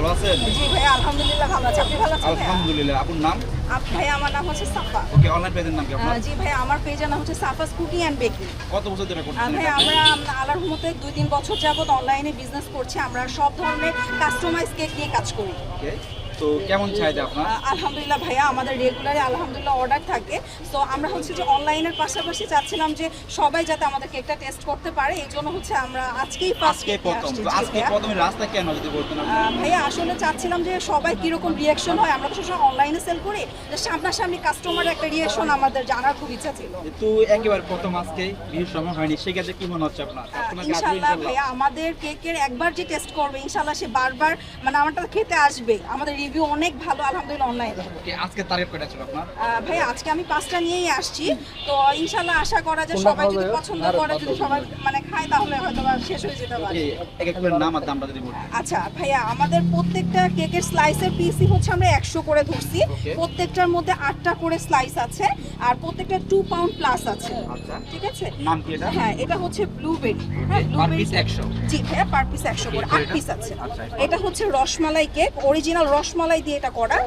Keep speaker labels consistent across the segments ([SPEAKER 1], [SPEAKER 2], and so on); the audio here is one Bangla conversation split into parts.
[SPEAKER 1] ভালো আছেন?
[SPEAKER 2] জি ভাই, আলহামদুলিল্লাহ ভালো আছি। আপনি ভালো আছেন?
[SPEAKER 1] আলহামদুলিল্লাহ। আপনার নাম?
[SPEAKER 2] ভাই আমার নাম হচ্ছে সাফা।
[SPEAKER 1] ওকে, অনলাইন পেজের নাম কি আপনার?
[SPEAKER 2] জি ভাই, আমার পেজের নাম হচ্ছে সাফাস কুকিং অ্যান্ড বেকিং।
[SPEAKER 1] কত বছর ধরে করছেন?
[SPEAKER 2] ভাই আমরা আল্লাহর রহমতে 2-3 বছর যাবত অনলাইনে বিজনেস করছি। আমরা সব ধরনের কাস্টমাইজ কেক নিয়ে কাজ করি।
[SPEAKER 1] ওকে, তো কেমন চাহিদা আপনার?
[SPEAKER 2] আলহামদুলিল্লাহ ভাইয়া, আমাদের রেগুলারই আলহামদুলিল্লাহ অর্ডার থাকে। তো আমরা হচ্ছে যে অনলাইনের পাশাপাশি চাচ্ছিলাম যে সবাই যাতে আমাদের কেকটা টেস্ট করতে পারে, এই জন্য হচ্ছে আমরা আজকেই ফার্স্ট
[SPEAKER 1] আজকে প্রথম, তো আজকে প্রথমে রাস্তা কেন যদি বলতেন আপনি?
[SPEAKER 2] ভাইয়া আসলে চাচ্ছিলাম যে সবাই কিরকম রিয়াকশন হয়। আমরা তো সবসময় অনলাইনে সেল করি, যে সামনাসামনি কাস্টমারের একটা রিয়াকশন আমাদের জানার খুব ইচ্ছা ছিল।
[SPEAKER 1] তো একেবারে প্রথম আজকে বিয়ের সময় হয়নি, সেক্ষেত্রে কি মনে হচ্ছে আপনার? কাস্টমার কি আসবে
[SPEAKER 2] ইনশাআল্লাহ
[SPEAKER 1] ইনশাআল্লাহ?
[SPEAKER 2] ভাইয়া, আমাদের কেকের একবার যে টেস্ট করবে ইনশাআল্লাহ সে বারবার মানে আমারটা খেতে আসবে। আমাদের রিভিউ অনেক ভালো আলহামদুলিল্লাহ অনলাইনে।
[SPEAKER 1] ওকে, আজকে টার্গেট কয়টা ছিল আপনার?
[SPEAKER 2] ভাইয়া আজকে আমি 5টা নিয়েই আসছি। তো ইনশাআল্লাহ আশা করা যায় সবাই যদি পছন্দ করে, যদি সবাই মানে খায়, তাহলে হয়তো বা শেষ হয়ে যেতে পারে।
[SPEAKER 1] ওকে, এক এক করে নাম আর দামটা যদি বলতেন।
[SPEAKER 2] আচ্ছা ভাইয়া, আমাদের প্রত্যেকটা কেকের স্লাইসের পিসই হচ্ছে আমরা 100 করে ধরছি।
[SPEAKER 1] Okay.
[SPEAKER 2] প্রত্যেকটার মধ্যে 8টা করে স্লাইস আছে, আর প্রত্যেকটা 2 পাউন্ড প্লাস আছে।
[SPEAKER 1] আচ্ছা,
[SPEAKER 2] ঠিক আছে।
[SPEAKER 1] নাম কি এটা?
[SPEAKER 2] হ্যাঁ, এটা হচ্ছে ব্লুবেরি। হ্যাঁ,
[SPEAKER 1] পার
[SPEAKER 2] ব্লুবেরি
[SPEAKER 1] পিস 100।
[SPEAKER 2] জি ভাইয়া, পার পিস 100 করে, 8 পিস আছে।
[SPEAKER 1] আচ্ছা,
[SPEAKER 2] এটা হচ্ছে রসমালাই কেক, অরিজিনাল রসমালাই দিয়ে এটা করা।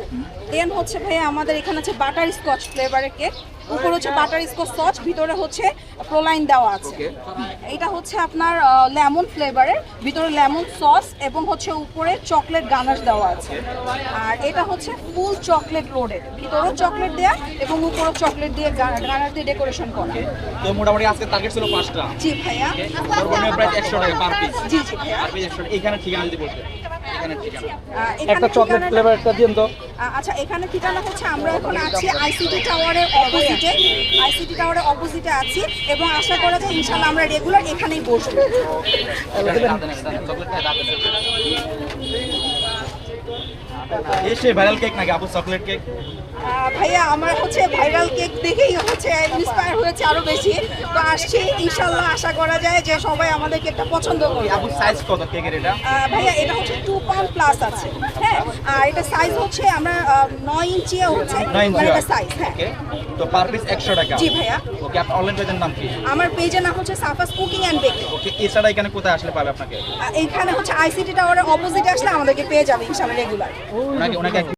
[SPEAKER 2] দেন হচ্ছে ভাইয়া আমাদের এখানে আছে বাটার স্কচ ফ্লেভারের কেক। উপরে হচ্ছে বাটার স্কচ সস, ভিতরে হচ্ছে প্রোলাইন দেওয়া আছে।
[SPEAKER 1] Okay.
[SPEAKER 2] এটা হচ্ছে আপনার লেমন ফ্লেভারের, ভিতরে লেমন সস এবং হচ্ছে উপরে চকলেট গানাশ দেওয়া আছে। আর এটা হচ্ছে ফুল চকলেট লোডেড, ভিতরেও চকলেট দেয়া এবং উপরেও চকলেট দিয়ে গানাশ দিয়ে ডেকোরেশন করা।
[SPEAKER 1] তো মোটামুটি আজকে টার্গেট ছিল 5টা।
[SPEAKER 2] জি ভাইয়া।
[SPEAKER 1] সর্বনিম্ন প্রাইস 100 টাকা পার পিস।
[SPEAKER 2] জি জি ভাইয়া।
[SPEAKER 1] পার পিস 100 টাকা। এখানে ঠিকানা যদি বলতেন। এখানে ঠিকানা।
[SPEAKER 2] একটা চকলেট ফ্লেভারটা দিন তো। আচ্ছা, এখানে ঠিকানা হচ্ছে আমরা এখন আছি আইসিটি টাওয়ারের অপোজিটে। আইসিটি টাওয়ারের অপোজিটে আছি এবং আশা করা যায় ইনশাআল্লাহ আমরা রেগুলার এখানেই বসবো।
[SPEAKER 1] এসে ভাইরাল কেক নাকি আপু? Chocolate cake?
[SPEAKER 2] ভাইয়া আমার হচ্ছে ভাইরাল কেক দেখেই হচ্ছে ইন্সপায়ার হয়েছে আরো বেশি। তো আসছি, ইনশাআল্লাহ আশা করা যায় যে সবাই আমাদের কেকটা পছন্দ করবে।
[SPEAKER 1] আপু সাইজ কত কেকের এটা?
[SPEAKER 2] ভাইয়া এটা হচ্ছে 2 পাউন্ড প্লাস আছে। হ্যাঁ, আর এটা সাইজ হচ্ছে আমরা 9 ইঞ্চি হচ্ছে
[SPEAKER 1] 9 ইঞ্চি
[SPEAKER 2] মানে এটা সাইজ। হ্যাঁ।
[SPEAKER 1] ওকে, তো পার পিস 100 টাকা।
[SPEAKER 2] জি ভাইয়া।
[SPEAKER 1] ওকে, আপনার অনলাইন পেজের নাম কি?
[SPEAKER 2] আমার পেজের নাম হচ্ছে সাফাস কুকিং অ্যান্ড বেকিং।
[SPEAKER 1] ওকে, এছাড়া এখানে কোথায় আসলে পাবে আপনাকে?
[SPEAKER 2] এখানে হচ্ছে আইসিটি টাওয়ারের অপোজিটে আসলে আমাদেরকে পেয়ে যাবে ইনশাআল্লাহ রেগুলার।
[SPEAKER 1] ওনাকে